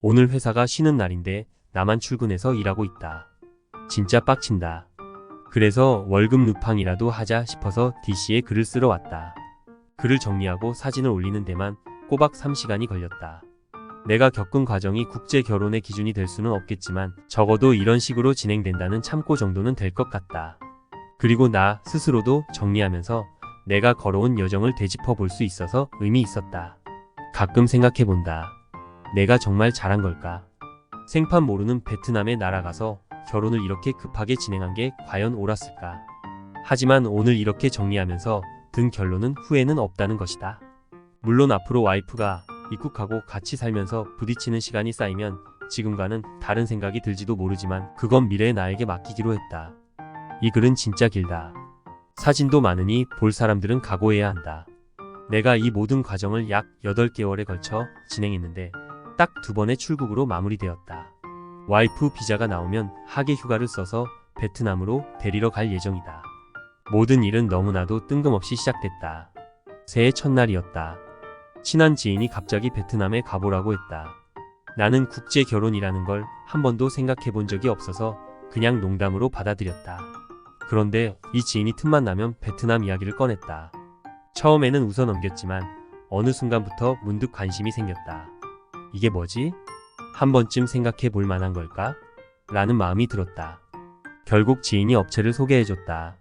오늘 회사가 쉬는 날인데 나만 출근해서 일하고 있다. 진짜 빡친다. 그래서 월급 누팡이라도 하자 싶어서 DC에 글을 쓰러 왔다. 글을 정리하고 사진을 올리는 데만 꼬박 3시간이 걸렸다. 내가 겪은 과정이 국제 결혼의 기준이 될 수는 없겠지만 적어도 이런 식으로 진행된다는 참고 정도는 될 것 같다. 그리고 나 스스로도 정리하면서 내가 걸어온 여정을 되짚어 볼 수 있어서 의미 있었다. 가끔 생각해본다. 내가 정말 잘한 걸까? 생판 모르는 베트남에 날아가서 결혼을 이렇게 급하게 진행한 게 과연 옳았을까? 하지만 오늘 이렇게 정리하면서 든 결론은 후회는 없다는 것이다. 물론 앞으로 와이프가 입국하고 같이 살면서 부딪히는 시간이 쌓이면 지금과는 다른 생각이 들지도 모르지만 그건 미래의 나에게 맡기기로 했다. 이 글은 진짜 길다. 사진도 많으니 볼 사람들은 각오해야 한다. 내가 이 모든 과정을 약 8개월에 걸쳐 진행했는데 딱 2번의 출국으로 마무리되었다. 와이프 비자가 나오면 하계 휴가를 써서 베트남으로 데리러 갈 예정이다. 모든 일은 너무나도 뜬금없이 시작됐다. 새해 첫날이었다. 친한 지인이 갑자기 베트남에 가보라고 했다. 나는 국제 결혼이라는 걸 한 번도 생각해 본 적이 없어서 그냥 농담으로 받아들였다. 그런데 이 지인이 틈만 나면 베트남 이야기를 꺼냈다. 처음에는 웃어 넘겼지만 어느 순간부터 문득 관심이 생겼다. 이게 뭐지? 한 번쯤 생각해 볼 만한 걸까? 라는 마음이 들었다. 결국 지인이 업체를 소개해줬다.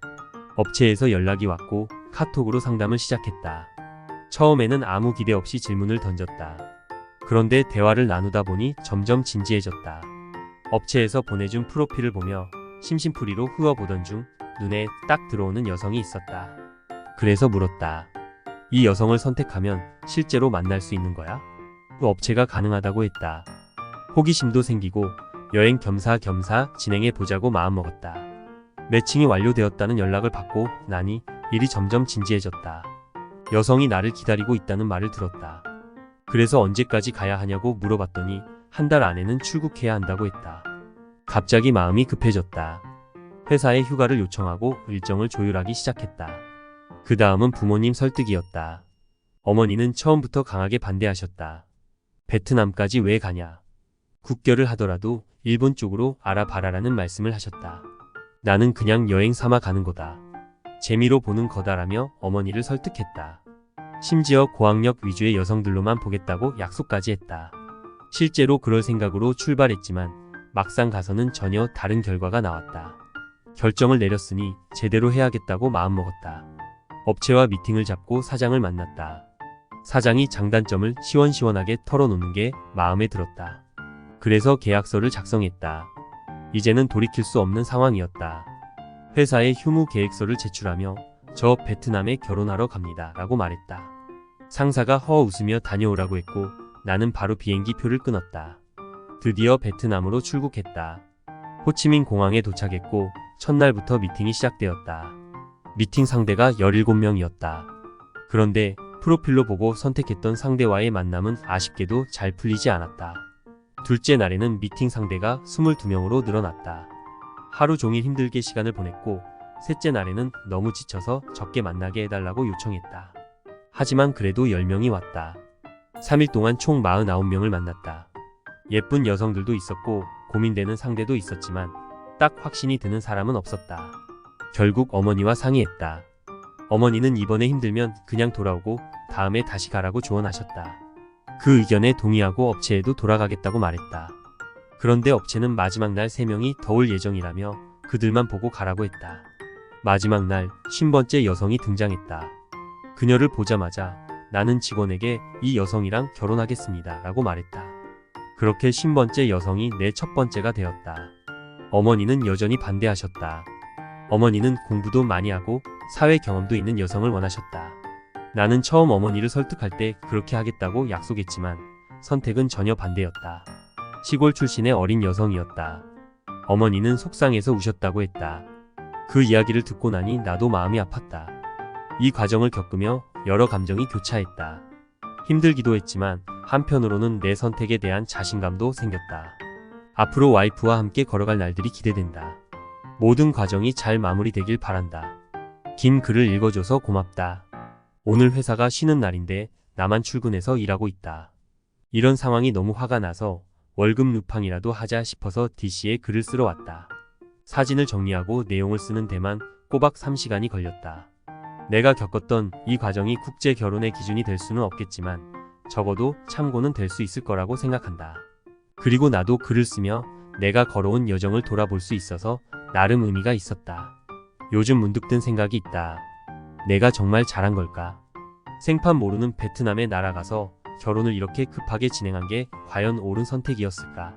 업체에서 연락이 왔고 카톡으로 상담을 시작했다. 처음에는 아무 기대 없이 질문을 던졌다. 그런데 대화를 나누다 보니 점점 진지해졌다. 업체에서 보내준 프로필을 보며 심심풀이로 훑어보던 중 눈에 딱 들어오는 여성이 있었다. 그래서 물었다. 이 여성을 선택하면 실제로 만날 수 있는 거야? 그 업체가 가능하다고 했다. 호기심도 생기고 여행 겸사겸사 진행해보자고 마음먹었다. 매칭이 완료되었다는 연락을 받고 나니 일이 점점 진지해졌다. 여성이 나를 기다리고 있다는 말을 들었다. 그래서 언제까지 가야 하냐고 물어봤더니 한 달 안에는 출국해야 한다고 했다. 갑자기 마음이 급해졌다. 회사에 휴가를 요청하고 일정을 조율하기 시작했다. 그 다음은 부모님 설득이었다. 어머니는 처음부터 강하게 반대하셨다. 베트남까지 왜 가냐? 국결을 하더라도 일본 쪽으로 알아봐라라는 말씀을 하셨다. 나는 그냥 여행 삼아 가는 거다. 재미로 보는 거다라며 어머니를 설득했다. 심지어 고학력 위주의 여성들로만 보겠다고 약속까지 했다. 실제로 그럴 생각으로 출발했지만 막상 가서는 전혀 다른 결과가 나왔다. 결정을 내렸으니 제대로 해야겠다고 마음먹었다. 업체와 미팅을 잡고 사장을 만났다. 사장이 장단점을 시원시원하게 털어놓는 게 마음에 들었다. 그래서 계약서를 작성했다. 이제는 돌이킬 수 없는 상황이었다. 회사에 휴무 계획서를 제출하며 저 베트남에 결혼하러 갑니다 라고 말했다. 상사가 허 웃으며 다녀오라고 했고 나는 바로 비행기 표를 끊었다. 드디어 베트남으로 출국했다. 호치민 공항에 도착했고 첫날부터 미팅이 시작되었다. 미팅 상대가 17명이었다. 그런데 프로필로 보고 선택했던 상대와의 만남은 아쉽게도 잘 풀리지 않았다. 둘째 날에는 미팅 상대가 22명으로 늘어났다. 하루 종일 힘들게 시간을 보냈고 셋째 날에는 너무 지쳐서 적게 만나게 해달라고 요청했다. 하지만 그래도 10명이 왔다. 3일 동안 총 49명을 만났다. 예쁜 여성들도 있었고 고민되는 상대도 있었지만 딱 확신이 드는 사람은 없었다. 결국 어머니와 상의했다. 어머니는 이번에 힘들면 그냥 돌아오고 다음에 다시 가라고 조언하셨다. 그 의견에 동의하고 업체에도 돌아가겠다고 말했다. 그런데 업체는 마지막 날 3명이 더 올 예정이라며 그들만 보고 가라고 했다. 마지막 날 50번째 여성이 등장했다. 그녀를 보자마자 나는 직원에게 이 여성이랑 결혼하겠습니다 라고 말했다. 그렇게 50번째 여성이 내 첫 번째가 되었다. 어머니는 여전히 반대하셨다. 어머니는 공부도 많이 하고 사회 경험도 있는 여성을 원하셨다. 나는 처음 어머니를 설득할 때 그렇게 하겠다고 약속했지만 선택은 전혀 반대였다. 시골 출신의 어린 여성이었다. 어머니는 속상해서 우셨다고 했다. 그 이야기를 듣고 나니 나도 마음이 아팠다. 이 과정을 겪으며 여러 감정이 교차했다. 힘들기도 했지만 한편으로는 내 선택에 대한 자신감도 생겼다. 앞으로 와이프와 함께 걸어갈 날들이 기대된다. 모든 과정이 잘 마무리되길 바란다. 긴 글을 읽어줘서 고맙다. 오늘 회사가 쉬는 날인데 나만 출근해서 일하고 있다. 이런 상황이 너무 화가 나서 월급 누팡이라도 하자 싶어서 DC에 글을 쓰러 왔다. 사진을 정리하고 내용을 쓰는 데만 꼬박 3시간이 걸렸다. 내가 겪었던 이 과정이 국제 결혼의 기준이 될 수는 없겠지만 적어도 참고는 될 수 있을 거라고 생각한다. 그리고 나도 글을 쓰며 내가 걸어온 여정을 돌아볼 수 있어서 나름 의미가 있었다. 요즘 문득 든 생각이 있다. 내가 정말 잘한 걸까? 생판 모르는 베트남에 날아가서 결혼을 이렇게 급하게 진행한 게 과연 옳은 선택이었을까?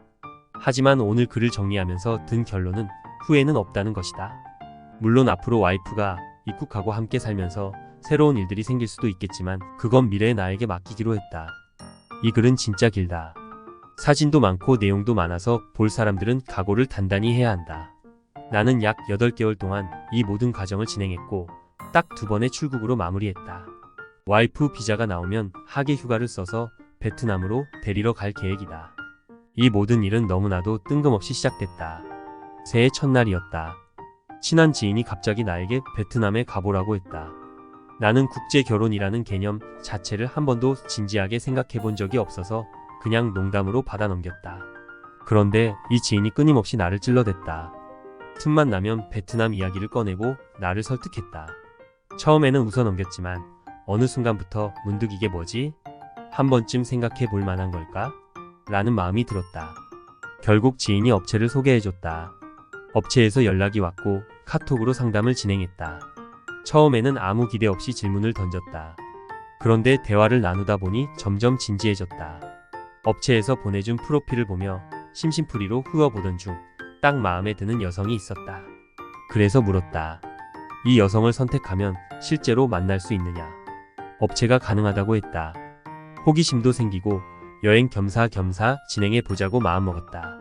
하지만 오늘 글을 정리하면서 든 결론은 후회는 없다는 것이다. 물론 앞으로 와이프가 입국하고 함께 살면서 새로운 일들이 생길 수도 있겠지만 그건 미래의 나에게 맡기기로 했다. 이 글은 진짜 길다. 사진도 많고 내용도 많아서 볼 사람들은 각오를 단단히 해야 한다. 나는 약 8개월 동안 이 모든 과정을 진행했고 딱 2번의 출국으로 마무리했다. 와이프 비자가 나오면 하계 휴가를 써서 베트남으로 데리러 갈 계획이다. 이 모든 일은 너무나도 뜬금없이 시작됐다. 새해 첫날이었다. 친한 지인이 갑자기 나에게 베트남에 가보라고 했다. 나는 국제 결혼이라는 개념 자체를 한 번도 진지하게 생각해 본 적이 없어서 그냥 농담으로 받아 넘겼다. 그런데 이 지인이 끊임없이 나를 찔러댔다. 틈만 나면 베트남 이야기를 꺼내고 나를 설득했다. 처음에는 웃어 넘겼지만 어느 순간부터 문득 이게 뭐지? 한 번쯤 생각해 볼 만한 걸까? 라는 마음이 들었다. 결국 지인이 업체를 소개해줬다. 업체에서 연락이 왔고 카톡으로 상담을 진행했다. 처음에는 아무 기대 없이 질문을 던졌다. 그런데 대화를 나누다 보니 점점 진지해졌다. 업체에서 보내준 프로필을 보며 심심풀이로 훑어보던 중 딱 마음에 드는 여성이 있었다. 그래서 물었다. 이 여성을 선택하면 실제로 만날 수 있느냐? 업체가 가능하다고 했다. 호기심도 생기고 여행 겸사겸사 진행해 보자고 마음먹었다.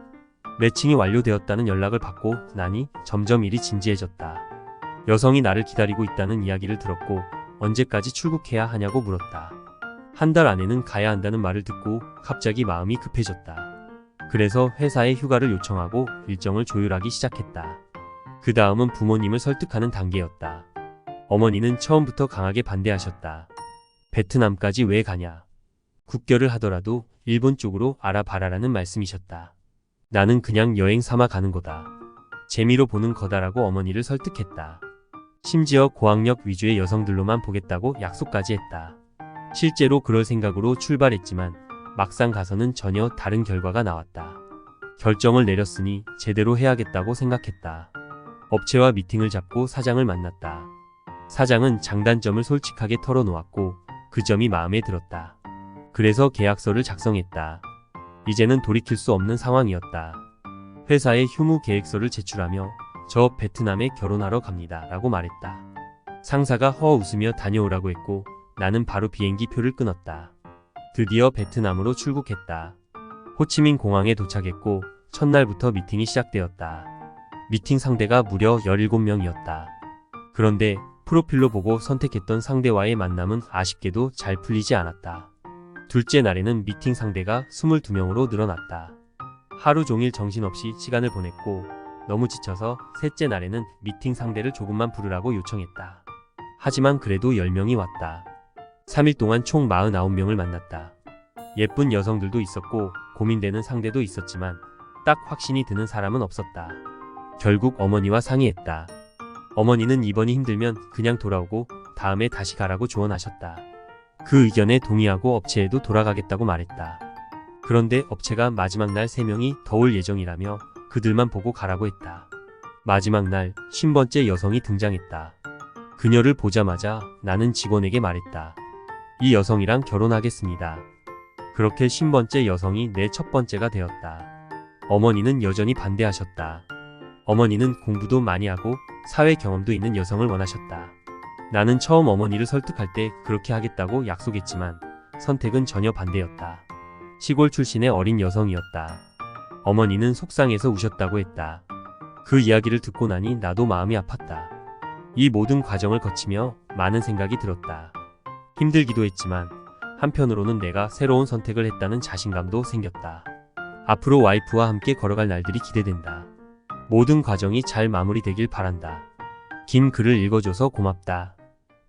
매칭이 완료되었다는 연락을 받고 나니 점점 일이 진지해졌다. 여성이 나를 기다리고 있다는 이야기를 들었고 언제까지 출국해야 하냐고 물었다. 한 달 안에는 가야 한다는 말을 듣고 갑자기 마음이 급해졌다. 그래서 회사에 휴가를 요청하고 일정을 조율하기 시작했다. 그 다음은 부모님을 설득하는 단계였다. 어머니는 처음부터 강하게 반대하셨다. 베트남까지 왜 가냐? 국결을 하더라도 일본 쪽으로 알아봐라라는 말씀이셨다. 나는 그냥 여행 삼아 가는 거다. 재미로 보는 거다라고 어머니를 설득했다. 심지어 고학력 위주의 여성들로만 보겠다고 약속까지 했다. 실제로 그럴 생각으로 출발했지만 막상 가서는 전혀 다른 결과가 나왔다. 결정을 내렸으니 제대로 해야겠다고 생각했다. 업체와 미팅을 잡고 사장을 만났다. 사장은 장단점을 솔직하게 털어놓았고 그 점이 마음에 들었다. 그래서 계약서를 작성했다. 이제는 돌이킬 수 없는 상황이었다. 회사에 휴무 계획서를 제출하며 저 베트남에 결혼하러 갑니다 라고 말했다. 상사가 허 웃으며 다녀오라고 했고 나는 바로 비행기 표를 끊었다. 드디어 베트남으로 출국했다. 호치민 공항에 도착했고 첫날부터 미팅이 시작되었다. 미팅 상대가 무려 17명이었다. 그런데 프로필로 보고 선택했던 상대와의 만남은 아쉽게도 잘 풀리지 않았다. 둘째 날에는 미팅 상대가 22명으로 늘어났다. 하루 종일 정신없이 시간을 보냈고 너무 지쳐서 셋째 날에는 미팅 상대를 조금만 부르라고 요청했다. 하지만 그래도 10명이 왔다. 3일 동안 총 49명을 만났다. 예쁜 여성들도 있었고 고민되는 상대도 있었지만 딱 확신이 드는 사람은 없었다. 결국 어머니와 상의했다. 어머니는 이번이 힘들면 그냥 돌아오고 다음에 다시 가라고 조언하셨다. 그 의견에 동의하고 업체에도 돌아가겠다고 말했다. 그런데 업체가 마지막 날 3명이 더 올 예정이라며 그들만 보고 가라고 했다. 마지막 날 50번째 여성이 등장했다. 그녀를 보자마자 나는 직원에게 말했다. 이 여성이랑 결혼하겠습니다. 그렇게 50번째 여성이 내 첫 번째가 되었다. 어머니는 여전히 반대하셨다. 어머니는 공부도 많이 하고 사회 경험도 있는 여성을 원하셨다. 나는 처음 어머니를 설득할 때 그렇게 하겠다고 약속했지만 선택은 전혀 반대였다. 시골 출신의 어린 여성이었다. 어머니는 속상해서 우셨다고 했다. 그 이야기를 듣고 나니 나도 마음이 아팠다. 이 모든 과정을 거치며 많은 생각이 들었다. 힘들기도 했지만 한편으로는 내가 새로운 선택을 했다는 자신감도 생겼다. 앞으로 와이프와 함께 걸어갈 날들이 기대된다. 모든 과정이 잘 마무리되길 바란다. 긴 글을 읽어줘서 고맙다.